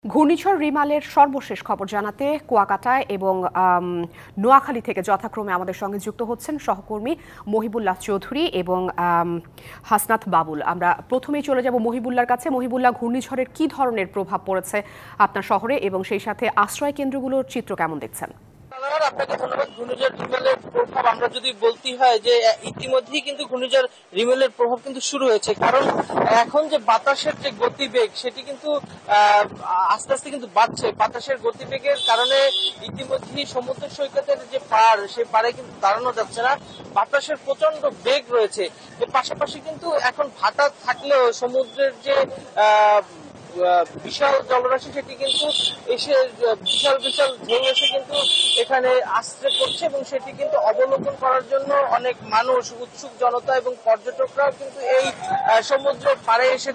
ঘূর্ণিঝড় রিমালের সর্বশেষ খবর জানাতে কুয়াকাটায় এবং নোয়াখালী থেকে যথাক্রমে আমাদের সঙ্গে যুক্ত হচ্ছেন সহকর্মী মহিবুল্লাহ চৌধুরী এবং হাসনাত বাবুল। আমরা প্রথমেই চলে যাব মহিবুল্লাহর কাছে। মহিবুল্লাহ, ঘূর্ণিঝড়ের কি ধরনের প্রভাব পড়েছে আপনার শহরে এবং সেই সাথে আশ্রয় কেন্দ্রগুলোর চিত্র কেমন দেখছেন? আপনাকে ধন্যবাদ। ঘূর্ণিঝড় রিমেলের প্রভাব আমরা যদি বলতে হয় যে ইতিমধ্যেই কিন্তু ঘূর্ণিঝড় রিমেলের প্রভাব কিন্তু শুরু হয়েছে, কারণ এখন যে বাতাসের যে গতিবেগ সেটি কিন্তু আস্তে আস্তে কিন্তু বাড়ছে। বাতাসের গতিবেগের কারণে ইতিমধ্যেই সমুদ্র সৈকতের যে পাড় সেই পাড়ে কিন্তু দাঁড়ানো যাচ্ছে না, বাতাসের প্রচন্ড বেগ রয়েছে। এর পাশাপাশি কিন্তু এখন ভাটা থাকলেও সমুদ্রের যে বিশাল জলরাশি সেটি কিন্তু এসে বিশাল বিশাল ঢেউ এসে কিন্তু এখানে আশ্রয় করছে এবং সেটি কিন্তু অবলোকন করার জন্য অনেক মানুষ, উৎসুক জনতা এবং পর্যটকরাও কিন্তু এই সমুদ্রের পাড়ে এসে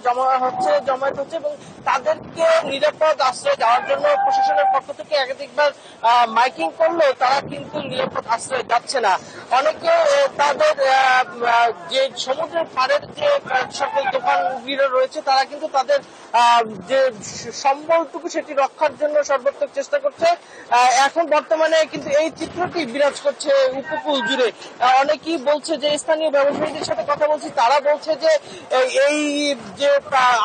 জমায়েত হচ্ছে এবং তাদেরকে নিরাপদ আশ্রয় দেওয়ার জন্য প্রশাসনের পক্ষ থেকে একাধিকবার মাইকিং করলেও তারা কিন্তু নিরাপদ আশ্রয় যাচ্ছে না। অনেকে তাদের যে সমুদ্রের পাড়ের যে সকল দোকানগুলো রয়েছে তারা কিন্তু তাদের যে সম্বলটুকু সেটি রক্ষার জন্য সর্বাত্মক চেষ্টা করছে। এখন বর্তমানে কিন্তু এই চিত্রটি বিরাজ করছে উপকূল জুড়ে। অনেকেই বলছে, যে স্থানীয় ব্যবসায়ীদের সাথে কথা বলছি তারা বলছে যে এই যে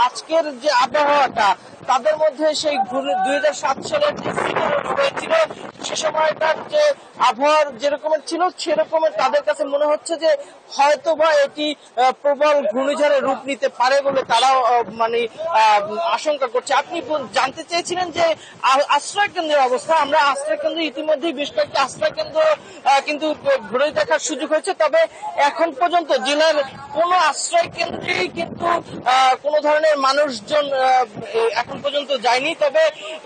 আজকের যে আবহাওয়াটা তাদের মধ্যে সেই 2007 সালের যে হয়েছিল সে সময়টার যে আবহাওয়ার যেরকমের ছিল সেরকমের তাদের কাছে মনে হচ্ছে যে হয়তোবা এটি প্রবল ঘূর্ণিঝড়ের রূপ নিতে পারে বলে তারাও মানে আশঙ্কা করছে। আপনি জানতে চেয়েছিলেন যে আশ্রয় কেন্দ্রের অবস্থা। আমরা আশ্রয় কেন্দ্র ইতিমধ্যেই বেশ কয়েকটি আশ্রয় কেন্দ্র কিন্তু ঘুরে দেখার সুযোগ হয়েছে, তবে এখন পর্যন্ত জেলার কোনো আশ্রয় কেন্দ্রেই কিন্তু কোনো ধরনের মানুষজন এখন পর্যন্ত যায়নি। তবে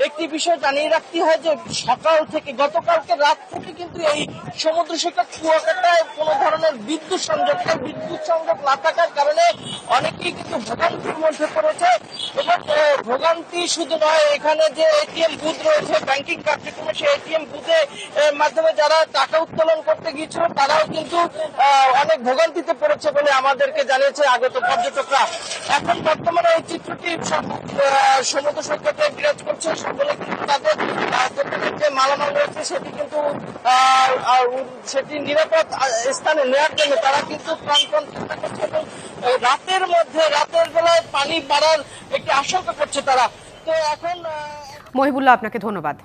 একটি বিষয় জানিয়ে রাখতে হয় যে সকাল থেকে গতকালকে রাত থেকে কিন্তু এই সমুদ্র সৈকত কুয়াকাটায় কোনো ধরনের বিদ্যুৎ সংযোগ না থাকার কারণে অনেকেই কিন্তু ভোগান্তির মধ্যে পড়েছে। এবং ভোগান্তি শুধু নয়, এখানে যে এটিএম বুথ রয়েছে ব্যাংকিং কার্যক্রমে, সেই এটিএম বুথে মাধ্যমে যারা টাকা উত্তোলন করতে গিয়েছিল তারাও কিন্তু অনেক ভোগান্তিতে পড়েছে বলে আমাদেরকে জানিয়েছে আগত পর্যটকরা। এখন বর্তমানে এই চিত্রটি সমুদ্র সৈকতে বিরাজ করছে। সকলে কিন্তু তাদের দোকানের যে মালামাল রয়েছে সেটি নিরাপদ স্থানে নেওয়ার জন্য তারা কিন্তু প্রাণপণ চেষ্টা করছে এবং রাতের বেলায় পানি বাড়ার একটি আশঙ্কা করছে তারা। তো এখন মহিবুল্লাহ, আপনাকে ধন্যবাদ।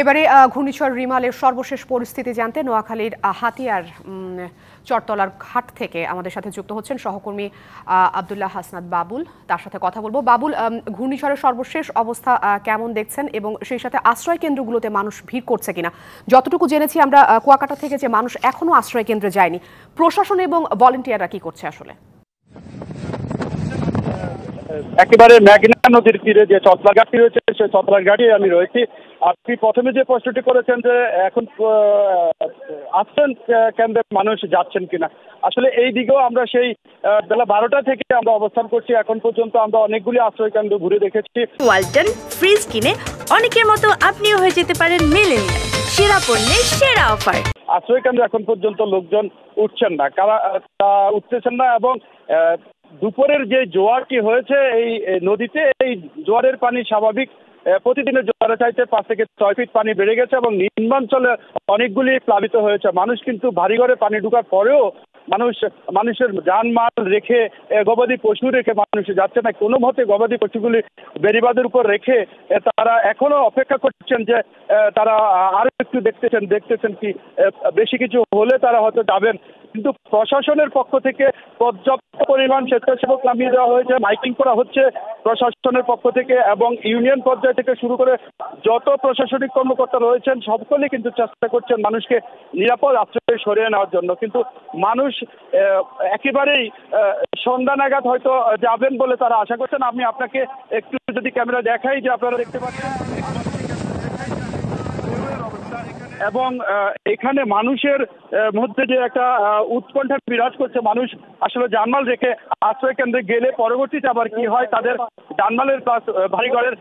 এবারে ঘূর্ণিঝড় রিমালের সর্বশেষ পরিস্থিতি জানতে নোয়াখালীর হাতিয়ার চরতলার ঘাট থেকে আমাদের সাথে যুক্ত হচ্ছেন সহকর্মী আব্দুল্লাহ হাসনাত বাবুল। তার সাথে কথা বলবো। বাবুল, ঘূর্ণিঝড়ের সর্বশেষ অবস্থা কেমন দেখছেন এবং সেই সাথে আশ্রয় কেন্দ্রগুলোতে মানুষ ভিড় করছে কিনা? যতটুকু জেনেছি আমরা কুয়াকাটা থেকে যে মানুষ এখনো আশ্রয় কেন্দ্রে যায়নি, প্রশাসন এবং ভলেন্টিয়াররা কি করছে আসলে? একেবারে মেঘনা নদীর তীরে যে চতলা ঘাটটি রয়েছে সেই চতলা ঘাটে আমি রয়েছি। আপনি প্রথমে যে প্রশ্নটি করেছেন যে এখন আশ্রয় কেন্দ্রে মানুষ যাচ্ছেন কিনা, আসলে এই দিকেও আমরা সেই বেলা 12টা থেকে আমরা অবস্থান করছি। এখন পর্যন্ত আমরা অনেকগুলি আশ্রয় কেন্দ্র ঘুরে দেখেছি। ওয়ালটন ফ্রিজ কিনে অনেকের মতো আপনিও হয়ে যেতে পারেন মিলেনিয়াল। সেরা পণ্যের সেরা অফার। আশ্রয় কেন্দ্রে এখন পর্যন্ত লোকজন উঠছেন না, উঠতেছেন না এবং দুপুরের যে জোয়ারটি হয়েছে এই নদীতে, এই জোয়ারের পানি স্বাভাবিক প্রতিদিনের জোয়ারের চাইতে 5 থেকে 6 ফিট পানি বেড়ে গেছে এবং নিম্নাঞ্চলে অনেকগুলি প্লাবিত হয়েছে। মানুষ কিন্তু ভারী ঘরে পানি ঢোকার পরেও মানুষের যানমাল রেখে, গবাদি পশু রেখে মানুষ যাচ্ছে না। কোনো মতে গবাদি পশুগুলি বেড়িবাঁধের উপর রেখে তারা এখনো অপেক্ষা করছেন যে তারা আরো একটু দেখতেছেন কি বেশি কিছু হলে তারা হয়তো যাবেন। কিন্তু প্রশাসনের পক্ষ থেকে পর্যাপ্ত পরিমাণ স্বেচ্ছাসেবক নামিয়ে দেওয়া হয়েছে, মাইকিং করা হচ্ছে প্রশাসনের পক্ষ থেকে এবং ইউনিয়ন পর্যায় থেকে শুরু করে যত প্রশাসনিক কর্মকর্তা রয়েছেন সকলেই কিন্তু চেষ্টা করছেন মানুষকে নিরাপদ আশ্রয়ে সরিয়ে নেওয়ার জন্য। কিন্তু মানুষ একেবারেই সন্ধ্যা নাগাদ হয়তো যাবেন বলে তারা আশা করছেন। আমি আপনাকে একটু যদি ক্যামেরা দেখাই, যে আপনারা দেখতে পাচ্ছেন এবং এখানে মানুষের মধ্যে যে একটা উৎকণ্ঠা বিরাজ করছে। মানুষ আসলে জানমাল রেখে আশ্রয় কেন্দ্রে গেলে পরবর্তীতে আবার কি হয়, তাদের জানমালের প্লাস ভারী ঘরের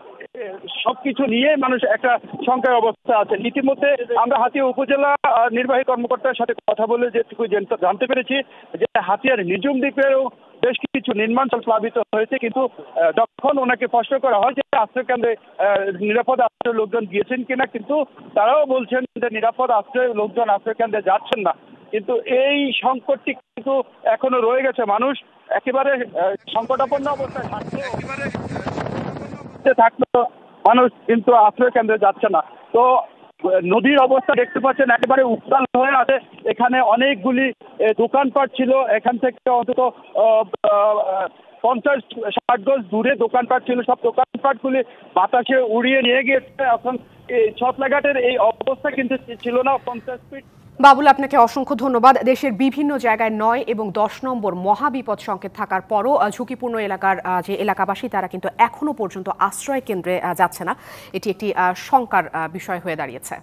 সবকিছু নিয়ে মানুষ একটা শঙ্কায় অবস্থা আছে। ইতিমধ্যে আমরা হাতিয়া উপজেলা নির্বাহী কর্মকর্তার সাথে কথা বলে যেটুকু জানতে পেরেছি যে হাতিয়ার নিজুম দ্বীপেও বেশ কিছু নির্মাঞ্চল প্লাবিত হয়েছে, কিন্তু যখন ওনাকে প্রশ্ন করা হয় যে আশ্রয়কেন্দ্রে নিরাপদ আশ্রয় লোকজন গিয়েছেন কিনা, কিন্তু তারাও বলছেন যে নিরাপদ আশ্রয় লোকজন আশ্রয়কেন্দ্রে যাচ্ছেন না। কিন্তু এই সংকটটি কিন্তু এখনো রয়ে গেছে, মানুষ একেবারে সংকটাপন্ন অবস্থায় থাকলেও মানুষ কিন্তু আশ্রয় কেন্দ্রে যাচ্ছে না। তো নদীর অবস্থা দেখতে পাচ্ছেন একেবারে উত্তাল হয়ে আছে। এখানে অনেকগুলি দোকানপাট ছিল, এখান থেকে অন্তত 50-60 গজ দূরে দোকানপাট ছিল, সব দোকানপাটগুলি বাতাসে উড়িয়ে নিয়ে গিয়েছে। এখন এই ছতলাঘাটের এই অবস্থা কিন্তু ছিল না 50 ফিট। বাবুল, আপনাকে অসংখ্য ধন্যবাদ। দেশের বিভিন্ন জায়গায় 9 এবং 10 নম্বর মহাবিপদ সংকেত থাকার পরও ঝুঁকিপূর্ণ এলাকার যে এলাকাবাসী তারা কিন্তু এখনো পর্যন্ত আশ্রয় কেন্দ্রে যাচ্ছে না। এটি একটি শঙ্কার বিষয় হয়ে দাঁড়িয়েছে।